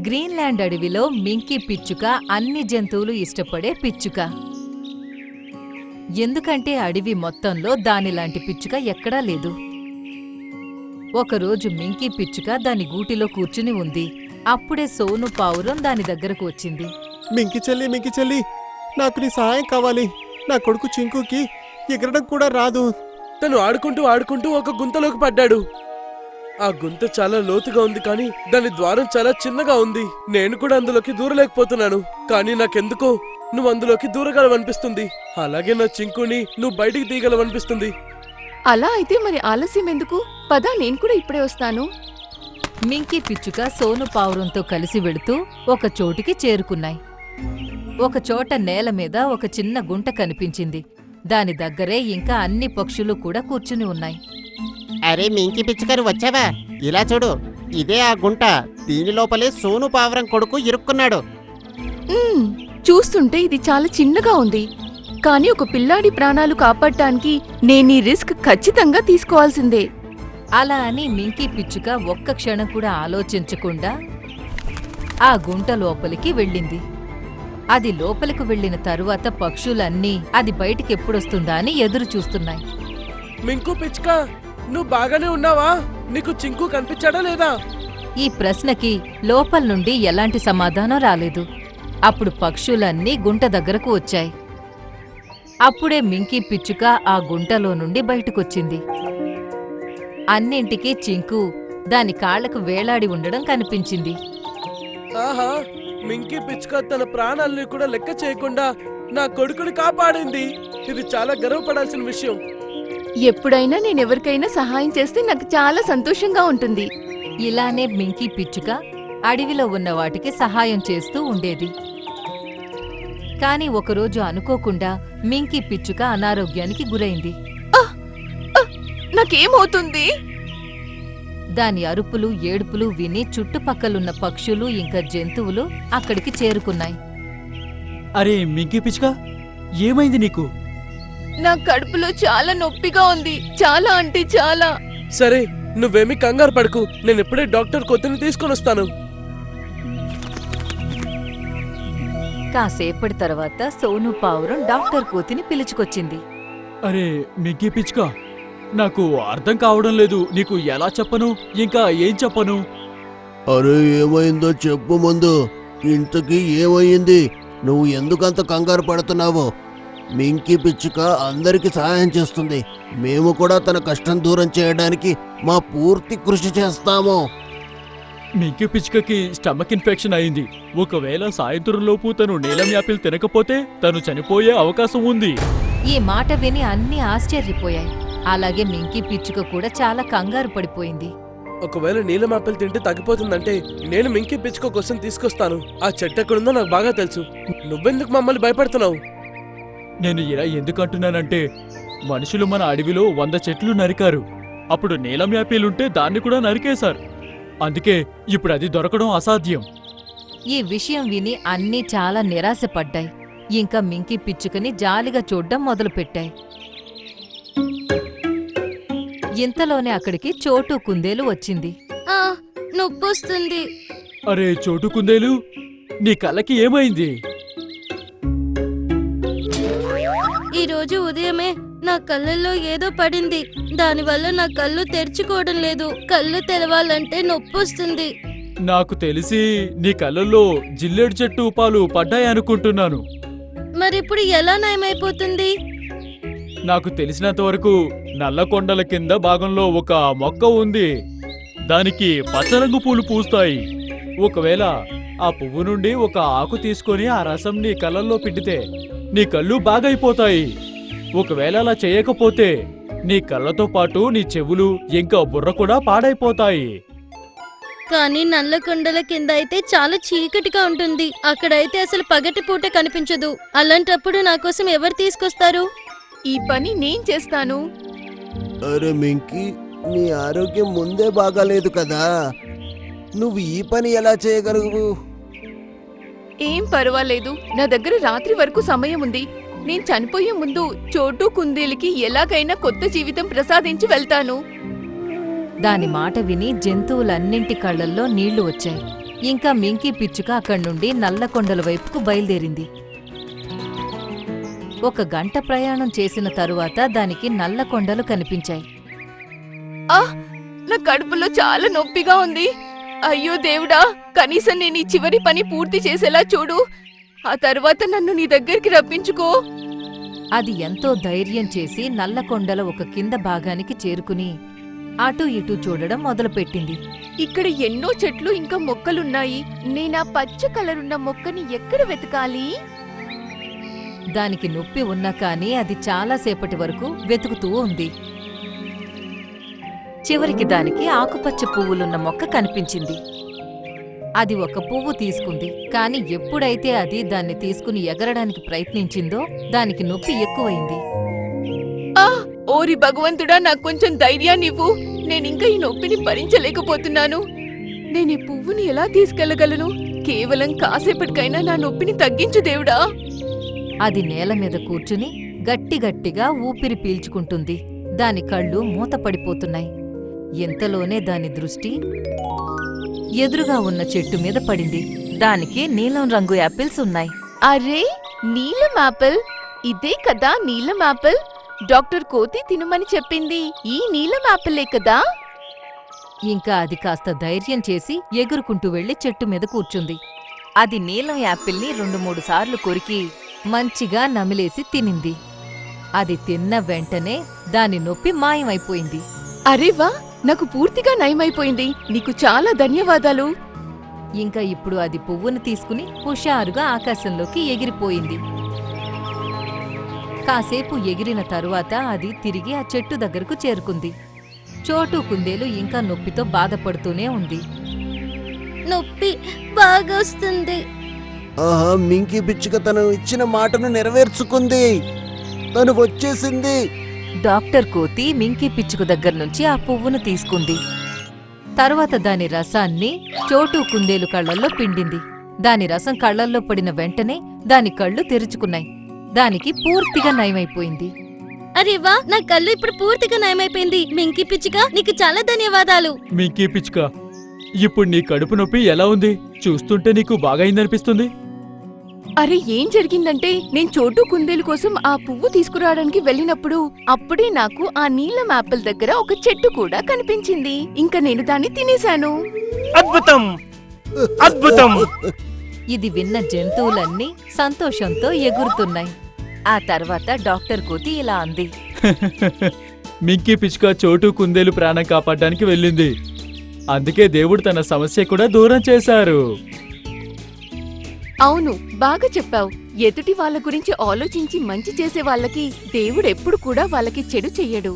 Greenland అడవిలో Minky పిచ్చుక అన్ని జంతువులు ఇష్టపడే పిచ్చుక. ఎందుకంటే అడవి మొత్తంలో దానిలాంటి పిచ్చుక ఎక్కడా లేదు. ఒకరోజు మింకీ పిచ్చుక దాని గూటిలో కూర్చుని ఉంది. అప్పుడే సోను పావురం దాని దగ్గరకు వచ్చింది. మింకి చెల్లి, నాకు నీ సహాయం కావాలి. నా కొడుకు చింకుకి ఎగరడం కూడా రాదు. తను ఆడుకుంటూ ఒక గుంతలోకి పడ్డాడు. ఆ గుంత చాలా లోతుగా ఉంది, కానీ దాని ద్వారం చాలా చిన్నగా ఉంది. నేను కూడా అందులోకి దూరలేకపోతున్నాను, కానీ నాకెందుకో నువ్వు అందులోకి దూరగలవనిపిస్తుంది. అలాగే నా చింకుని నువ్వు బయటికి తీయగలవనిపిస్తుంది. అలా అయితే మరి ఆలస్యం ఎందుకు? పద, నేను కూడా ఇప్పుడే వస్తాను. మింకీ పిచ్చుక సోను పావురంతో కలిసి వెళుతూ ఒక చోటికి చేరుకున్నాయి. ఒకచోట నేల మీద ఒక చిన్న గుంట కనిపించింది. దాని దగ్గరే ఇంకా అన్ని పక్షులు కూడా కూర్చుని ఉన్నాయి. అరే మింకి పిచ్చుకరు వచ్చావా? ఇలా చూడు, ఇదే ఆ గుంట. దీని లోపలే సోను పావురం కొడుకు ఇరుక్కున్నాడు. చూస్తుంటే ఇది చాలా చిన్నగా ఉంది, కానీ ఒక పిల్లాడి ప్రాణాలు కాపాడటానికి నేనీ రిస్క్ ఖచ్చితంగా తీసుకోవాల్సిందే. అలా అని మింకీ పిచ్చుక ఒక్క క్షణం కూడా ఆలోచించకుండా ఆ గుంట లోపలికి వెళ్ళింది. అది లోపలికి వెళ్లిన తరువాత పక్షులన్నీ అది బయటికెప్పుడొస్తుందా అని ఎదురు చూస్తున్నాయి. మింకు పిచ్చుక, నువ్వు బాగానే ఉన్నావా? నీకు చింకు కనిపించాడా లేదా? ఈ ప్రశ్నకి లోపల నుండి ఎలాంటి సమాధానం రాలేదు. అప్పుడు పక్షులన్నీ గుంట దగ్గరకు వచ్చాయి. అప్పుడే మింకీ పిచ్చుక ఆ గుంటలో నుండి బయటకొచ్చింది. అన్నింటికీ చింకు దాని కాళ్లకు వేలాడి ఉండడం కనిపించింది. ఆహా, మింకీ పిచ్చుక తన ప్రాణాలని కూడా లెక్క చేయకుండా నా కొడుకుని కాపాడింది. ఇది చాలా గర్వపడాల్సిన విషయం. ఎప్పుడైనా నేనెవరికైనా సహాయం చేస్తే నాకు చాలా సంతోషంగా ఉంటుంది. ఇలానే మింకీ పిచ్చుక అడవిలో ఉన్న వాటికి సహాయం చేస్తూ ఉండేది. కాని ఒకరోజు అనుకోకుండా మింకీ పిచ్చుక అనారోగ్యానికి గురైంది. నాకేమవుతుంది? దాని అరుపులు, ఏడుపులు విని చుట్టుపక్కలున్న పక్షులు ఇంకా జంతువులు అక్కడికి చేరుకున్నాయి. అరే మింకీ పిచ్చుక, ఏమైంది నీకు? నా కడుపులో చాలా నొప్పిగా ఉంది, చాలా అంటే చాలా. సరే, నువ్వేమీ కంగారు పడకు. నేను ఇప్పుడే డాక్టర్ కొత్తని తీసుకొని వస్తాను. కాసేపటి తర్వాత సోను పావురం డాక్టర్ కోతిని పిలుచుకొచ్చింది. అరే మింకీ పిచ్చుక, నాకు అర్థం కావడం లేదు. నీకు ఎలా చెప్పను, ఇంకా ఏం చెప్పను? అరే ఏమైందో చెప్పు ముందు. ఇంతకీ ఏమైంది? నువ్వు ఎందుకంత కంగారు పడుతున్నావు? మింకీ పిచ్చుక అందరికి సహాయం చేస్తుంది. మేము కూడా తన కష్టం దూరం చేయడానికి మా పూర్తి కృషి చేస్తాము. మింకీ పిచ్చుకకి స్టమక్ ఇన్ఫెక్షన్ అయింది. ఒకవేళ సాయంత్రంలోపు తను నీలం యాపిల్ తినకపోతే తను చనిపోయే అవకాశం ఉంది. ఈ మాట విని అన్నీ ఆశ్చర్యపోయాయి. అలాగే మింకీ పిచ్చుక కూడా చాలా కంగారు పడిపోయింది. ఒకవేళ నీలం ఆపిల్ తింటే తగ్గిపోతుందంటే నేను మింకీ పిచ్చుక కోసం తీసుకొస్తాను. ఆ చెట్టు ఎక్కడుందో నాకు బాగా తెలుసు. నువ్వెందుకు మమ్మల్ని భయపడుతున్నావు? నేను ఇలా ఎందుకంటున్నానంటే, మనుషులు మన అడవిలో 100 చెట్లు నరికారు. అప్పుడు నీలం యాపిల్ ఉంటే దాన్ని కూడా నరికేశారు. అందుకే ఇప్పుడు అది దొరకడం అసాధ్యం. ఈ విషయం విని అన్నీ చాలా నిరాశపడ్డాయి. ఇంకా మింకీ పిచ్చుకని జాలిగా చూడ్డం మొదలుపెట్టాయి. ఇంతలోనే అక్కడికి చోటు కుందేలు వచ్చింది. నొప్పొస్తుంది. అరే చోటు కుందేలు, నీ కళ్ళకి ఏమైంది? ఈ రోజు ఉదయమే నా కళ్ళల్లో ఏదో పడింది. దానివల్ల నా కళ్ళు తెరుచుకోవడం లేదు. కళ్ళు తెరవాలంటే నొప్పొస్తుంది. నాకు తెలిసి నీ కళ్ళల్లో జిల్లేడు చెట్టు పాలు పడ్డాయనుకుంటున్నాను. మరిప్పుడు ఎలా నయమైపోతుంది? నాకు తెలిసినంత వరకు నల్లకొండల కింద భాగంలో ఒక మొక్క ఉంది. దానికి పచ్చరంగు పూలు పూస్తాయి. ఒకవేళ ఆ పువ్వు నుండి ఒక ఆకు తీసుకొని ఆ రసం నీ కళ్ళల్లో పిండితే నీ కళ్ళు బాగైపోతాయి. ఒకవేళ అలా చేయకపోతే నీ కళ్ళతో పాటు నీ చెవులు ఇంకా బుర్ర కూడా పాడైపోతాయి. కానీ నల్లకొండల కింద అయితే చాలా చీకటిగా ఉంటుంది. అక్కడైతే అసలు పగటిపూట కనిపించదు. అలాంటప్పుడు నా కోసం ఎవరు తీసుకొస్తారు? ఈ పని నేను చేస్తాను. అరే మింకీ, నీ ఆరోగ్యం ముందే బాగాలేదు కదా. నువ్వు ఈ పని ఎలా చేయగలవు? ఏం పర్వాలేదు, నా దగ్గర రాత్రి వరకు సమయం ఉంది. నేను చనిపోయే ముందు చోటు కుందేలుకి ఎలాగైనా కొత్త జీవితం ప్రసాదించి వెళ్తాను. దాని మాట విని జంతువులన్నింటి కళ్ళల్లో నీళ్లు వచ్చాయి. ఇంకా మింకీ పిచ్చుక అక్కడి నుండి నల్లకొండల వైపుకు బయలుదేరింది. 1 గంట ప్రయాణం చేసిన తరువాత దానికి నల్లకొండలు కనిపించాయి. నా కడుపులో చాలా నొప్పిగా ఉంది. అయ్యో దేవుడా, కనీసం నేను ఈ చివరి పని పూర్తి చేసేలా చూడు. ఆ తర్వాత నన్ను నీ దగ్గరికి రప్పించుకో. అది ఎంతో ధైర్యం చేసి నల్లకొండల ఒక కింద భాగానికి చేరుకుని అటూ ఇటూ చూడడం మొదలుపెట్టింది. ఇక్కడ ఎన్నో చెట్లు ఇంకా మొక్కలున్నాయి. నేనా పచ్చ కలరున్న మొక్కని ఎక్కడ వెతకాలి? దానికి నొప్పి ఉన్నా కానీ అది చాలాసేపటి వరకు వెతుకుతూ ఉంది. చివరికి దానికి ఆకుపచ్చ పువ్వులున్న మొక్క కనిపించింది. అది ఒక పువ్వు తీసుకుంది. కాని ఎప్పుడైతే అది దాన్ని తీసుకుని ఎగరడానికి ప్రయత్నించిందో దానికి నొప్పి ఎక్కువైంది. ఓరి భగవంతుడా, నాకు కొంచెం ధైర్యాన్నివ్వు. నేనింకా ఈ నొప్పిని భరించలేకపోతున్నాను. నేనీ పువ్వుని ఎలా తీసుకెళ్లగలను? కేవలం కాసేపటికైనా నా నొప్పిని తగ్గించు దేవుడా. అది నేల మీద కూర్చుని గట్టిగట్టిగా ఊపిరి పీల్చుకుంటుంది. దాని కళ్ళు మూతపడిపోతున్నాయి. ఇంతలోనే దాని దృష్టి ఎదురుగా ఉన్న చెట్టు మీద పడింది. దానికి నీలం రంగు యాపిల్స్ ఉన్నాయి. అరే, నీలం యాపిల్! ఇదే కదా నీలం యాపిల్? డాక్టర్ కోతి తినమని చెప్పింది ఈ నీలం యాపిల్లే కదా? ఇంకా అది కాస్త ధైర్యం చేసి ఎగురుకుంటూ వెళ్లి చెట్టు మీద కూర్చుంది. అది నీలం యాపిల్ని 2-3 సార్లు కొరికి మంచిగా నమిలేసి తినింది. అది తిన్న వెంటనే దాని నొప్పి మాయమైపోయింది. అరే వా, నాకు పూర్తిగా నయమైపోయింది. నీకు చాలా ధన్యవాదాలు. ఇంకా ఇప్పుడు అది పువ్వును తీసుకుని హుషారుగా ఆకాశంలోకి ఎగిరిపోయింది. కాసేపు ఎగిరిన తరువాత అది తిరిగి ఆ చెట్టు దగ్గరకు చేరుకుంది. చోటు కుందేలు ఇంకా నొప్పితో బాధపడుతూనే ఉంది. నొప్పి బాగా వస్తుంది. ఆహా, మింకీ పిచ్చుక తను ఇచ్చిన మాటను నెరవేర్చుకుంది. తను వచ్చేసింది. డాక్టర్ కోతి మింకీ పిచ్చుకు దగ్గర్నుంచి ఆ పువ్వును తీసుకుంది. తరువాత దాని రసాన్ని చోటు కుందేలు కళ్ళల్లో పిండింది. దాని రసం కళ్ళల్లో పడిన వెంటనే దాని కళ్ళు తెరుచుకున్నాయి. దానికి పూర్తిగా నయమైపోయింది. అరే వా, నా కళ్ళు ఇప్పుడు పూర్తిగా నయమైపోయింది. మింకీ పిచ్చుక, నీకు చాలా ధన్యవాదాలు. మింకీ పిచ్చుక, ఇప్పుడు నీ కడుపు నొప్పి ఎలా ఉంది? చూస్తుంటే నీకు బాగైందనిపిస్తుంది. అరే, ఏం జరిగిందంటే నేను చోటు కుందేలు కోసం ఆ పువ్వు తీసుకురావడానికి వెళ్ళినప్పుడు అప్పుడే నాకు ఆ నీలం యాపిల్ దగ్గర ఒక చెట్టు కూడా కనిపించింది. ఇంకా నేను దాన్ని తినేశాను. అద్భుతం, అద్భుతం! ఇది విన్న జంతువులన్నీ సంతోషంతో ఎగురుతున్నాయి. ఆ తర్వాత డాక్టర్ కోతి ఇలా అంది. మింకీ పిచ్చుక చోటు కుందేలు ప్రాణం కాపాడడానికి వెళ్ళింది. అందుకే దేవుడు తన సమస్య కూడా దూరం చేశారు. అవును, బాగా చెప్పావు. ఎదుటి వాళ్ళ గురించి ఆలోచించి మంచి చేసే వాళ్ళకి దేవుడెప్పుడు కూడా వాళ్ళకి చెడు చెయ్యడు.